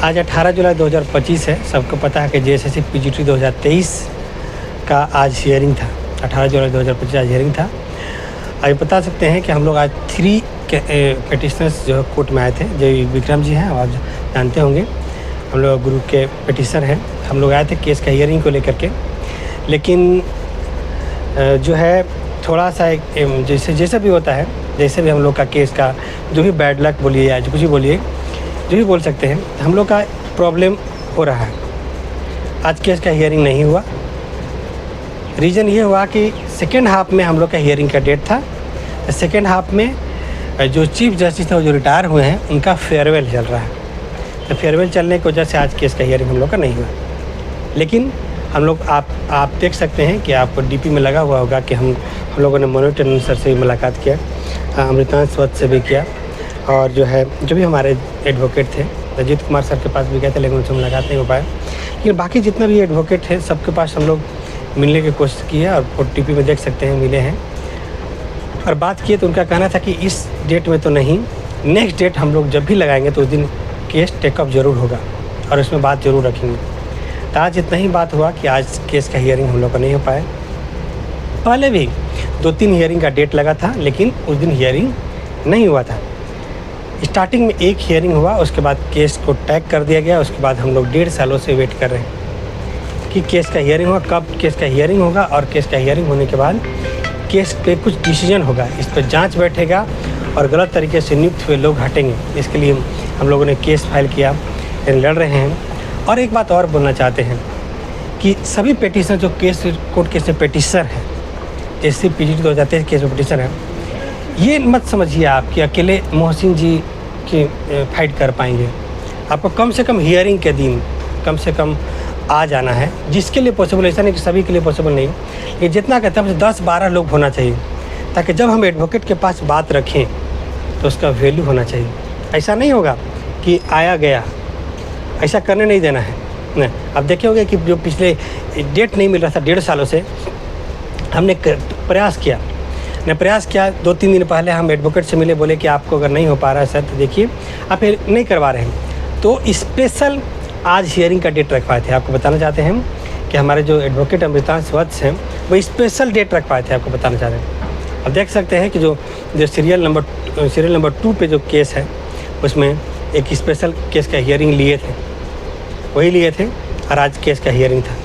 आज 18 जुलाई 2025 है। सबको पता है कि जेएसएससी पीजीटी 2023 का आज हियरिंग था। 18 जुलाई 2025 आज हियरिंग था। आज बता सकते हैं कि हम लोग आज 3 पेटिशनर्स जो कोर्ट में आए थे। जो विक्रम जी हैं, आप जानते होंगे, हम लोग ग्रुप के पेटिशनर हैं। हम लोग आए थे केस का हियरिंग को लेकर के, लेकिन जो है थोड़ा सा जैसे भी होता है, जैसे भी हम लोग का केस का जो भी बैड लक बोलिए या कुछ भी बोलिए, जो भी बोल सकते हैं, हम लोग का प्रॉब्लम हो रहा है। आज केस का हियरिंग नहीं हुआ। रीज़न ये हुआ कि सेकेंड हाफ में हम लोग का हियरिंग का डेट था। सेकेंड हाफ में जो चीफ जस्टिस हैं जो रिटायर हुए हैं, उनका फेयरवेल चल रहा है। तो फेयरवेल चलने की वजह से आज केस का हियरिंग हम लोग का नहीं हुआ। लेकिन हम लोग आप देख सकते हैं कि आपको डीपी में लगा हुआ होगा कि हम लोगों ने मनोज टंडन सर से भी मुलाकात किया, अमृतांश वत्स से भी किया, और जो है जो भी हमारे एडवोकेट थे अजीत कुमार सर के पास भी गए थे, लेकिन उनसे मुलाकात नहीं हो पाया। लेकिन बाकी जितना भी एडवोकेट है सबके पास हम लोग मिलने की कोशिश की है, और टीपी में देख सकते हैं मिले हैं और बात किए। तो उनका कहना था कि इस डेट में तो नहीं, नेक्स्ट डेट हम लोग जब भी लगाएंगे तो उस दिन केस टेकअप ज़रूर होगा और उसमें बात ज़रूर रखेंगे। तो आज इतना ही बात हुआ कि आज केस का हियरिंग हम लोग का नहीं हो पाया। पहले भी 2-3 हियरिंग का डेट लगा था, लेकिन उस दिन हियरिंग नहीं हुआ था। स्टार्टिंग में एक हियरिंग हुआ, उसके बाद केस को टैग कर दिया गया। उसके बाद हम लोग 1.5 सालों से वेट कर रहे हैं कि केस का हियरिंग होगा, कब केस का हियरिंग होगा, और केस का हियरिंग होने के बाद केस पे कुछ डिसीजन होगा, इस पर जांच बैठेगा और गलत तरीके से नियुक्त हुए लोग हटेंगे। इसके लिए हम लोगों ने केस फाइल किया, लड़ रहे हैं। और एक बात और बोलना चाहते हैं कि सभी पेटिशनर जो केस कोर्ट केस में पेटिशनर हैं, जैसे पीजीटी 2023 केस में पेटिशनर है, ये मत समझिए आप कि अकेले मोहसिन जी की फाइट कर पाएंगे। आपको कम से कम हियरिंग के दिन कम से कम आ जाना है, जिसके लिए पॉसिबल। ऐसा नहीं कि सभी के लिए पॉसिबल नहीं, ये जितना कहते हैं 10-12 लोग होना चाहिए, ताकि जब हम एडवोकेट के पास बात रखें तो उसका वैल्यू होना चाहिए। ऐसा नहीं होगा कि आया गया, ऐसा करने नहीं देना है नहीं। अब देखे होंगे कि जो पिछले डेट नहीं मिल रहा था 1.5 सालों से, हमने प्रयास किया 2-3 दिन पहले हम एडवोकेट से मिले, बोले कि आपको अगर नहीं हो पा रहा है सर तो देखिए, आप फिर नहीं करवा रहे हैं। तो स्पेशल आज हियरिंग का डेट रखवाए थे। आपको बताना चाहते हैं कि हमारे जो एडवोकेट अमृतांश वत्स हैं वो स्पेशल डेट रखवाए थे, आपको बताना चाहते हैं। अब देख सकते हैं कि जो सीरियल नंबर 2 पे जो केस है, उसमें एक स्पेशल केस का हियरिंग लिए थे, वही लिए थे, और आज केस का हियरिंग था।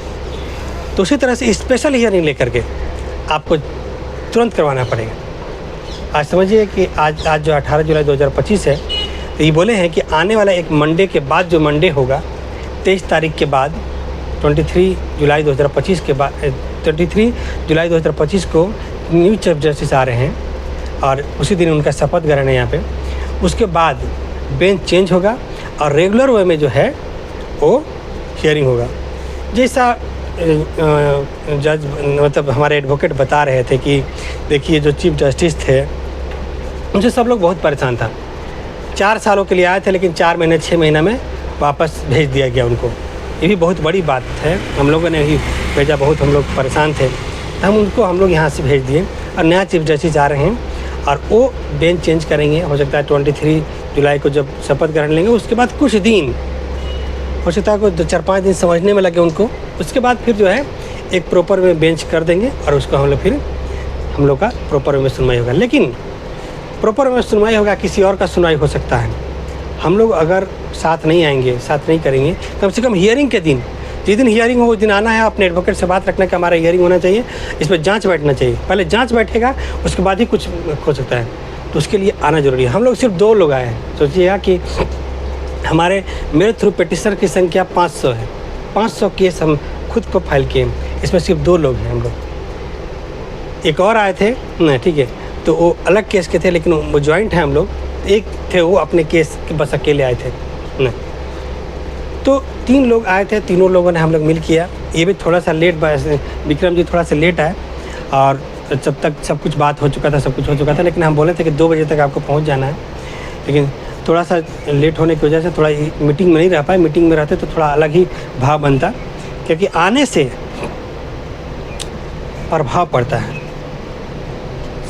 तो उसी तरह से स्पेशल हियरिंग लेकर के आपको तुरंत करवाना पड़ेगा। आज समझिए कि आज जो 18 जुलाई 2025 है, तो ये बोले हैं कि आने वाला एक मंडे के बाद, जो मंडे होगा 23 तारीख के बाद, 23 जुलाई 2025 के बाद, 23 जुलाई 2025 को न्यू चीफ जस्टिस आ रहे हैं और उसी दिन उनका शपथ ग्रहण है यहाँ पे। उसके बाद बेंच चेंज होगा और रेगुलर वे में जो है वो हियरिंग होगा। जैसा जज मतलब हमारे एडवोकेट बता रहे थे कि देखिए जो चीफ जस्टिस थे उनसे सब लोग बहुत परेशान था। 4 सालों के लिए आए थे, लेकिन 4 महीने 6 महीना में वापस भेज दिया गया उनको। ये भी बहुत बड़ी बात है, हम लोगों ने ही भेजा, बहुत हम लोग परेशान थे, हम लोग यहाँ से भेज दिए। और नया चीफ जस्टिस आ रहे हैं और वो बेंच चेंज करेंगे। हो सकता है 23 जुलाई को जब शपथ ग्रहण लेंगे, उसके बाद कुछ दिन हो सकता है कोई 4-5 दिन समझने में लगे उनको। उसके बाद फिर जो है एक प्रॉपर में बेंच कर देंगे और उसको हम लोग का प्रॉपर में सुनवाई होगा। लेकिन प्रॉपर में सुनवाई होगा, किसी और का सुनवाई हो सकता है। हम लोग अगर साथ नहीं आएंगे, साथ नहीं करेंगे, कम से कम हियरिंग के दिन, जिस दिन हियरिंग हो उस दिन आना है। अपने एडवोकेट से बात रखना कि हमारा हियरिंग होना चाहिए, इस पर जांच बैठना चाहिए। पहले जांच बैठेगा, उसके बाद ही कुछ हो सकता है, तो उसके लिए आना ज़रूरी है। हम लोग सिर्फ 2 लोग आए हैं। सोचिएगा कि मेरे थ्रू पेटिशनर की संख्या 500 है। 500 केस हम खुद को फाइल किए, इसमें सिर्फ 2 लोग हैं हम लोग। एक और आए थे नहीं, ठीक है, तो वो अलग केस के थे, लेकिन वो जॉइंट हैं हम लोग। एक थे वो अपने केस के बस अकेले आए थे नहीं, तो 3 लोग आए थे। तीनों लोगों ने हम लोग मिल किया। ये भी थोड़ा सा लेट, विक्रम जी थोड़ा सा लेट आए, और जब तक सब कुछ बात हो चुका था, लेकिन हम बोले थे कि 2 बजे तक आपको पहुंच जाना है। लेकिन थोड़ा सा लेट होने की वजह से थोड़ा मीटिंग में नहीं रह पाए। मीटिंग में रहते तो थोड़ा अलग ही भाव बनता, क्योंकि आने से प्रभाव पड़ता है।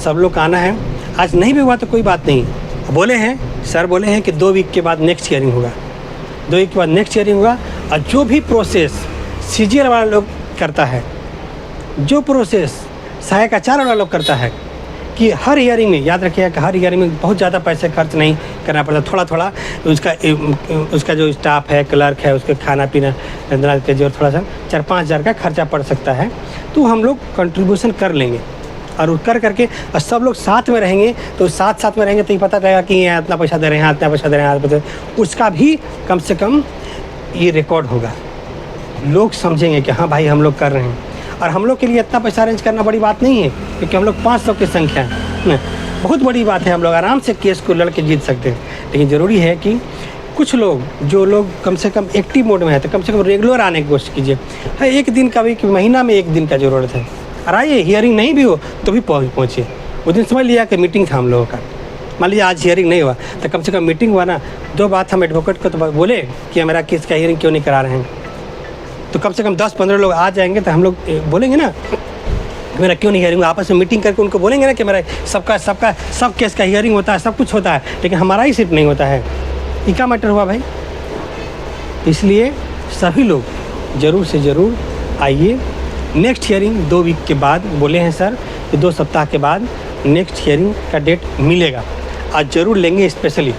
सब लोग आना है। आज नहीं भी हुआ तो कोई बात नहीं, बोले हैं सर, बोले हैं कि 2 वीक के बाद नेक्स्ट हियरिंग होगा। 2 वीक के बाद नेक्स्ट हियरिंग होगा। और जो भी प्रोसेस सीजीएल वाला लोग करता है, जो प्रोसेस सहायक आचार्य वाला लोग करता है, कि हर हियरिंग में याद रखिएगा कि हर हियरिंग में बहुत ज़्यादा पैसे खर्च नहीं करना पड़ता, थोड़ा थोड़ा उसका जो स्टाफ है, क्लर्क है, उसके खाना पीना के जो थोड़ा सा 4-5 हज़ार का खर्चा पड़ सकता है, तो हम लोग कंट्रीब्यूशन कर लेंगे। और वो कर करके और सब लोग साथ में रहेंगे, तो साथ में रहेंगे तो ये पता चलेगा कि यहाँ इतना पैसा दे रहे हैं, इतना पैसा दे रहे हैं, उसका भी कम से कम ये रिकॉर्ड होगा। लोग समझेंगे कि हाँ भाई हम लोग कर रहे हैं। और हम लोग के लिए इतना पैसा अरेंज करना बड़ी बात नहीं है, क्योंकि हम लोग 500 की संख्या है, बहुत बड़ी बात है। हम लोग आराम से केस को लड़ के जीत सकते हैं। लेकिन ज़रूरी है कि कुछ लोग, जो लोग कम से कम एक्टिव मोड में है, तो कम से कम रेगुलर आने की कोशिश कीजिए। है एक दिन का भी, महीना में 1 दिन का ज़रूरत है। और आइए, हियरिंग नहीं भी हो तो भी पहुँचिए। उस दिन समझ लिया कि मीटिंग था हम लोगों का, मान लीजिए आज हियरिंग नहीं हुआ तो कम से कम मीटिंग हुआ ना। 2 बात हम एडवोकेट को तो बोले कि हमारा केस का हियरिंग क्यों नहीं करा रहे हैं, तो कम से कम 10-15 लोग आ जाएंगे, तो हम लोग बोलेंगे ना मेरा क्यों नहीं हियरिंग, आपस में मीटिंग करके उनको बोलेंगे ना कि मेरा सब केस का हियरिंग होता है, सब कुछ होता है, लेकिन हमारा ही सिर्फ नहीं होता है। ये क्या मैटर हुआ भाई? इसलिए सभी लोग ज़रूर से ज़रूर आइए। नेक्स्ट हियरिंग 2 वीक के बाद बोले हैं सर कि 2 सप्ताह के बाद नेक्स्ट हियरिंग का डेट मिलेगा। आज ज़रूर लेंगे स्पेशली,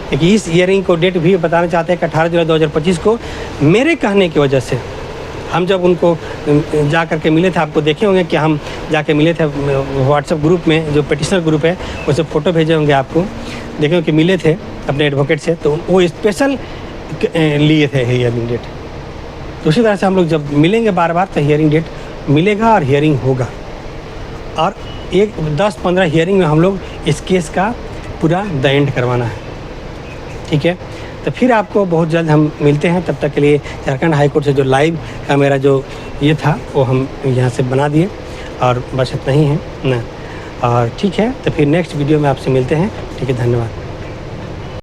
क्योंकि इस हियरिंग को डेट भी बताना चाहते हैं कि 18 जुलाई 2025 को मेरे कहने की वजह से हम जब उनको जा कर के मिले थे, आपको देखे होंगे कि हम जाके मिले थे व्हाट्सएप ग्रुप में, जो पिटिशनर ग्रुप है उससे फ़ोटो भेजे होंगे आपको, देखे कि मिले थे अपने एडवोकेट से, तो वो स्पेशल लिए थे हियरिंग डेट। तो उसी तरह से हम लोग जब मिलेंगे बार बार तो हियरिंग डेट मिलेगा और हियरिंग होगा। और 10-15 हियरिंग में हम लोग इस केस का पूरा द एंड करवाना है, ठीक है। तो फिर आपको बहुत जल्द हम मिलते हैं। तब तक के लिए झारखंड हाई कोर्ट से जो लाइव का मेरा जो ये था वो हम यहाँ से बना दिए, और बस इतना ही है ना। और ठीक है, तो फिर नेक्स्ट वीडियो में आपसे मिलते हैं, ठीक है, धन्यवाद।